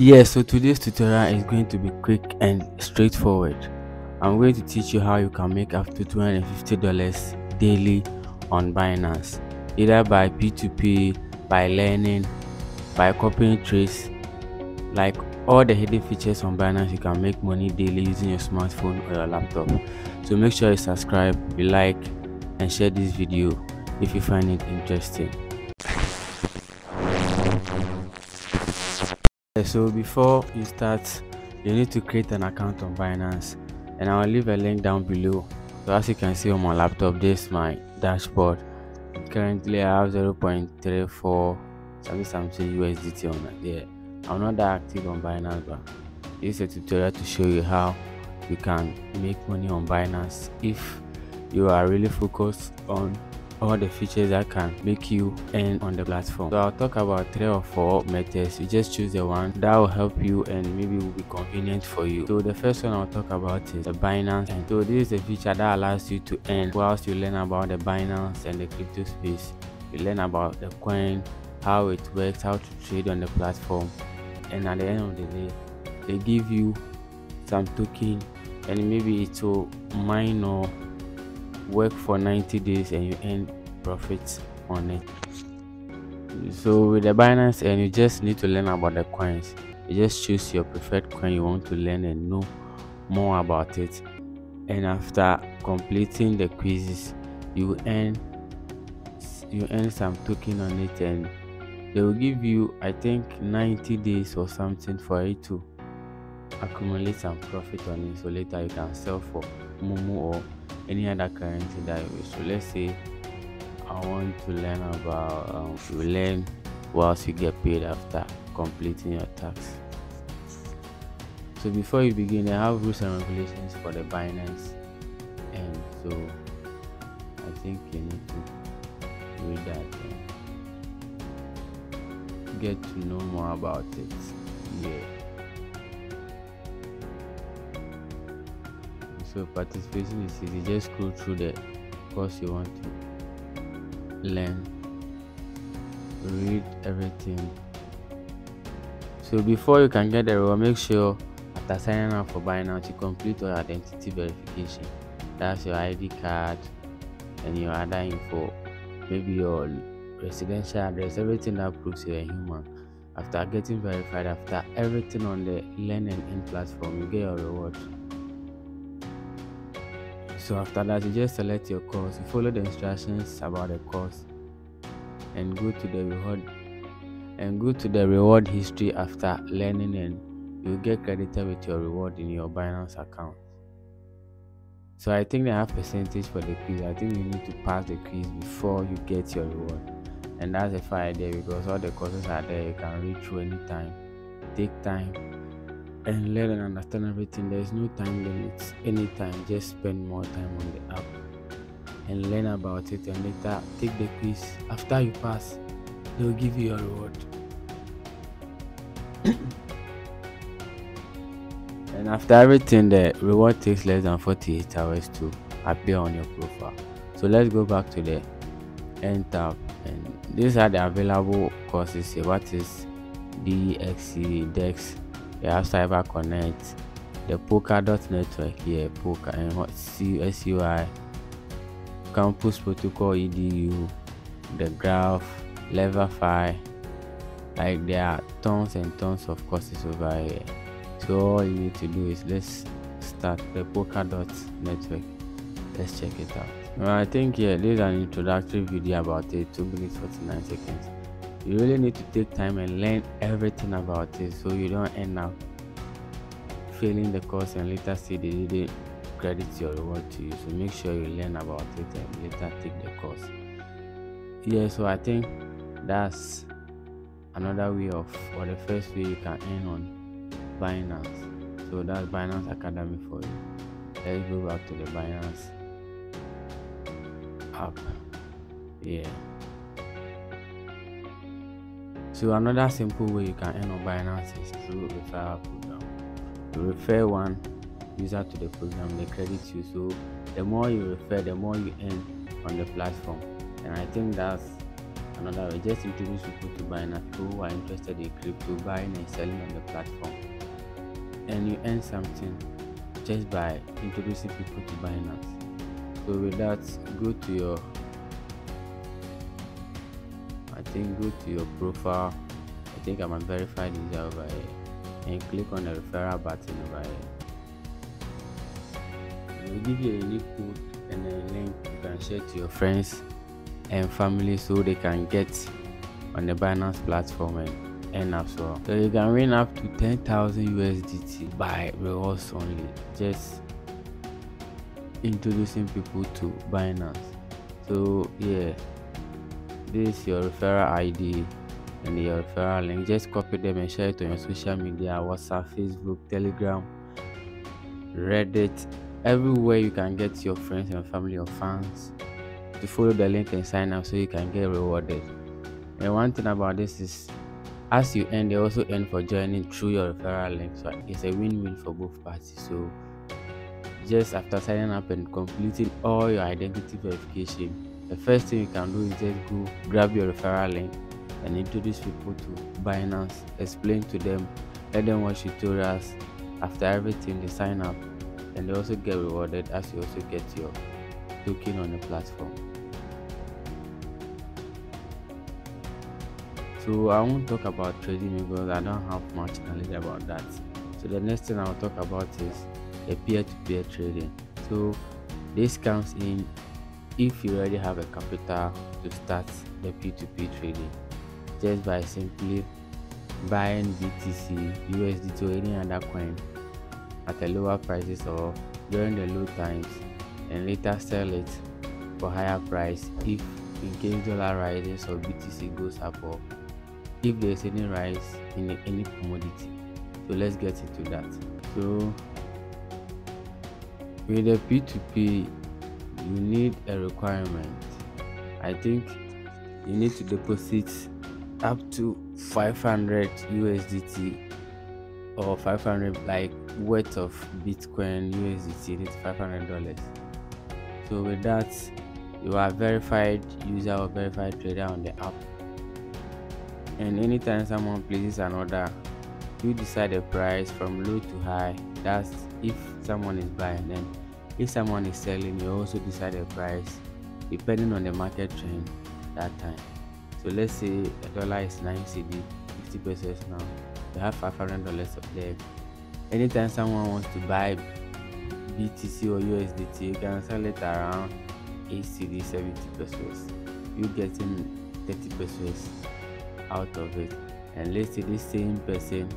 Yes, so today's tutorial is going to be quick and straightforward. I'm going to teach you how you can make up to $250 daily on Binance, either by P2P, by learning, by copying trades, like all the hidden features on Binance. You can make money daily using your smartphone or your laptop. So make sure you subscribe, you like, and share this video if you find it interesting. So before you start, you need to create an account on Binance, and I'll leave a link down below. So as you can see on my laptop, this is my dashboard. Currently I have 0.34 something USDT on it. Yeah, I'm not that active on Binance, but this is a tutorial to show you how you can make money on Binance if you are really focused on all the features that can make you earn on the platform. So I'll talk about 3 or 4 methods. You just choose the one that will help you and maybe will be convenient for you. So the first one I'll talk about is the Binance. And so this is a feature that allows you to earn whilst you learn about the Binance and the crypto space. You learn about the coin, how it works, how to trade on the platform, and at the end of the day they give you some token, and maybe it will mine or work for 90 days and you earn profits on it. So with the Binance, and you just need to learn about the coins. You just choose your preferred coin you want to learn and know more about it, and after completing the quizzes you earn some token on it, and they will give you, I think, 90 days or something for it to accumulate some profit on it. So later you can sell for Momo or any other currency that you wish. So let's say I want to learn about you learn whilst you get paid after completing your tax. So before you begin, I have rules and regulations for the Binance, and so I think you need to read that and get to know more about it. Yeah. So participation is easy. Just scroll through the course you want to learn, read everything. So before you can get the reward, make sure after signing up for Binance you complete your identity verification. That's your ID card and your other info, maybe your residential address, everything that proves you're a human. After getting verified, after everything on the learn and earn platform, you get your reward. So after that, you just select your course, you follow the instructions about the course, and go to the reward history after learning, and you get credited with your reward in your Binance account. So I think they have percentage for the quiz. I think you need to pass the quiz before you get your reward, and that's a fine idea because all the courses are there. You can read through anytime, take time and learn and understand everything. There's no time limits. Anytime, just spend more time on the app and learn about it, and later take the quiz. After you pass, they'll give you your reward. And after everything, the reward takes less than 48 hours to appear on your profile. So let's go back to the end tab, and these are the available courses here. What is DXC, DEX? You have Cyber Connect, the Polkadot network here, Polka and SUI, Campus Protocol EDU, the Graph, Leverify. Like there are tons and tons of courses over here. So all you need to do is let's start the Polkadot network. Let's check it out. Well, I think this is an introductory video about it, 2 minutes 49 seconds. You really need to take time and learn everything about it, so you don't end up failing the course and later see they didn't credit your reward to you. So make sure you learn about it and later take the course. Yeah, so I think that's another way or the first way you can earn on Binance. So that's Binance Academy for you. Let's go back to the Binance app. Yeah. So another simple way you can earn on Binance is through referral program. You refer one user to the program, they credit you. So the more you refer, the more you earn on the platform. And I think that's another way. Just introduce people to Binance, people who are interested in crypto, buying and selling on the platform, and you earn something just by introducing people to Binance. So with that, go to your go to your profile. I think I'm a verified user over here, and click on the referral button over here. It will give you a unique code and a link you can share to your friends and family so they can get on the Binance platform and earn as well. So you can win up to 10,000 USDT by rewards only, just introducing people to Binance. So yeah, this is your referral ID and your referral link. Just copy them and share it on your social media, WhatsApp, Facebook, Telegram, Reddit, everywhere you can get your friends and family or fans to follow the link and sign up so you can get rewarded. And one thing about this is, as you earn, they also earn for joining through your referral link. So it's a win-win for both parties. So just after signing up and completing all your identity verification, the first thing you can do is just go grab your referral link and introduce people to Binance, explain to them, let them watch tutorials. After everything, they sign up and they also get rewarded as you also get your token on the platform. So I won't talk about trading because I don't have much knowledge about that. So the next thing I'll talk about is a peer-to-peer trading. So this comes in if you already have a capital to start the P2P trading, just by simply buying BTC, USDT or any other coin at a lower prices or during the low times, and later sell it for higher price if in case dollar rises or BTC goes up, or if there's any rise in any commodity. So let's get into that. So with the P2P, you need a requirement. I think you need to deposit up to 500 USDT or 500 like worth of Bitcoin USDT. You need $500. So with that, you are a verified user or verified trader on the app, and anytime someone places an order, you decide the price from low to high. That's if someone is buying, then if someone is selling, you also decide the price depending on the market trend that time. So let's say the dollar is 9 CD, 50 pesos now. You have $500 of there. Anytime someone wants to buy BTC or USDT, you can sell it around 8 CD, 70 pesos. You getting 30 pesos out of it. And let's say this same person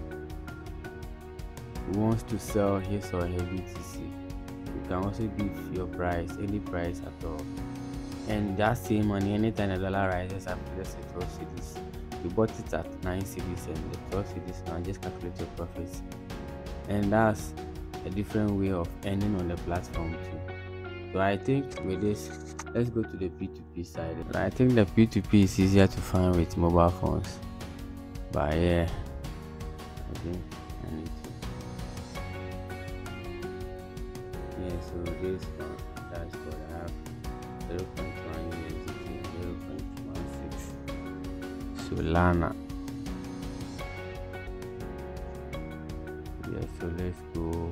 wants to sell his or her BTC, you can also give your price, any price at all. And that same money, anytime the dollar rises up, let's say 12 cedis, you bought it at 9 cedis and the 12 cedis now, just calculate your profits. And that's a different way of earning on the platform too. So I think with this, let's go to the P2P side. I think the P2P is easier to find with mobile phones, but yeah, I think I need to. Yeah, so this one, that's what I have. 0.1 USDT and 0.16 Solana. Yeah, so let's go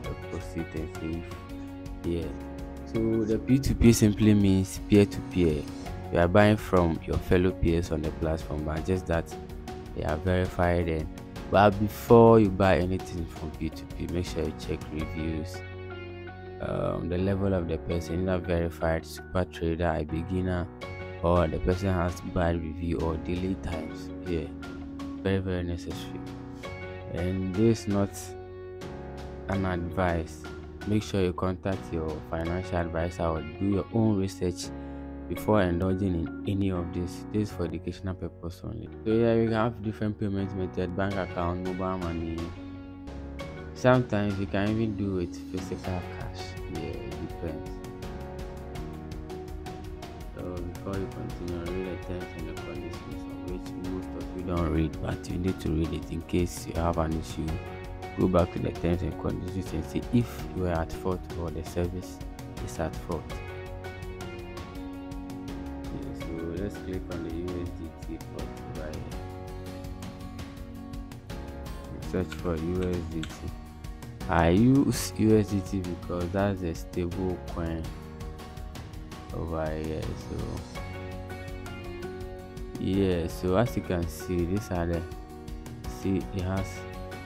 deposit and save. Yeah, so the P2P simply means peer-to-peer. You are buying from your fellow peers on the platform, but just that they are verified. And but before you buy anything from P2P, make sure you check reviews, the level of the person, either verified, super trader, a beginner, or the person has bad review or delay times. Yeah, very necessary. And this is not an advice. Make sure you contact your financial advisor or do your own research before indulging in any of this. This is for educational purpose only. So yeah, we have different payment methods: bank account, mobile money. Sometimes you can even do it physical cash. Yeah, it depends. So before you continue, read the terms and the conditions, of which most of you don't read, but you need to read it in case you have an issue. Go back to the terms and conditions and see if you are at fault or the service is at fault. Yeah, so let's click on the default right here. Search for USDT. I use USDT because that's a stable coin over here. So yeah, so as you can see, these are the it has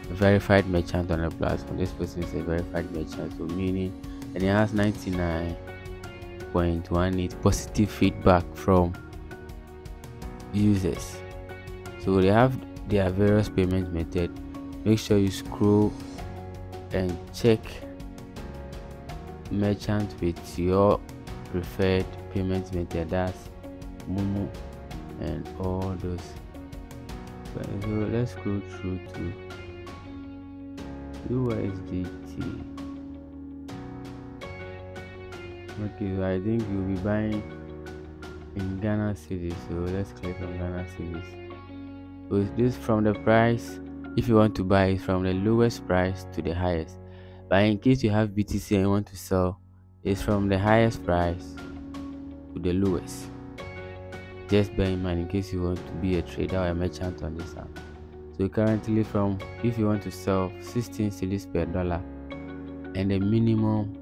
a verified merchant on the platform. This person is a verified merchant, so meaning, and it has 99.18 positive feedback from users. So they have their various payment method. Make sure you scroll and check merchant with your preferred payment method. That's Momo and all those. So let's go through to USDT. Okay, so I think you'll be buying in Ghana cedis. So let's click on Ghana cedis. So this from the price. If you want to buy it from the lowest price to the highest, but in case you have BTC and you want to sell, it's from the highest price to the lowest. Just bear in mind in case you want to be a trader or a merchant on this app. So currently, from if you want to sell 16 cedis per dollar, and the minimum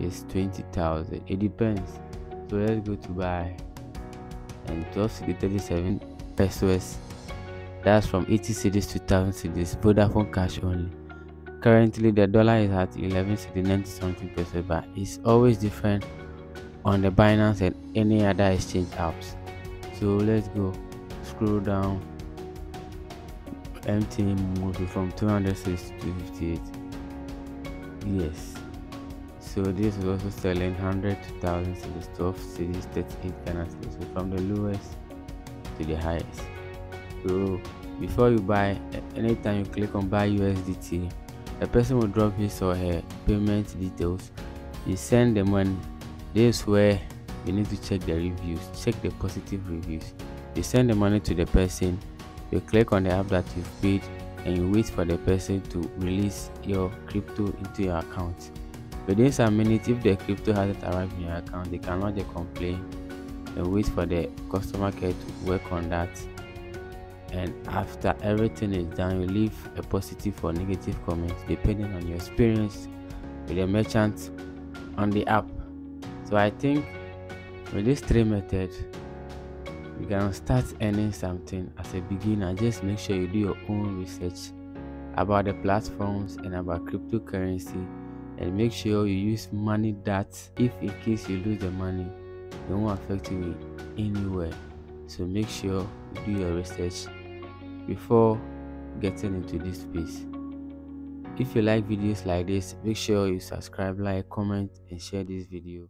is 20,000. It depends. So let's go to buy, and 12 cedis 37 pesos. That's from 80 cedis to 1000 cedis. Vodafone cash only. Currently, the dollar is at 11 cedis 90 something pesos, but it's always different on the Binance and any other exchange apps. So let's go scroll down. MTN moved from 200 cedis to 258. Yes. So this is also selling 100 to 1000 cedis, 12 cedis, 38 Ghana cedis. So from the lowest to the highest. So before you buy, anytime you click on buy USDT, the person will drop his or her payment details. You send the money. This is where you need to check the reviews, check the positive reviews. You send the money to the person, you click on the app that you've paid, and you wait for the person to release your crypto into your account. Within some minutes, if the crypto hasn't arrived in your account, they can lodge a complaint and wait for the customer care to work on that. And after everything is done, you leave a positive or negative comment depending on your experience with the merchant on the app. So I think with these three methods, you can start earning something as a beginner. Just make sure you do your own research about the platforms and about cryptocurrency, and make sure you use money that, if in case you lose the money, it won't affect you anywhere. So make sure you do your research before getting into this space. If you like videos like this, make sure you subscribe, like, comment, and share this video.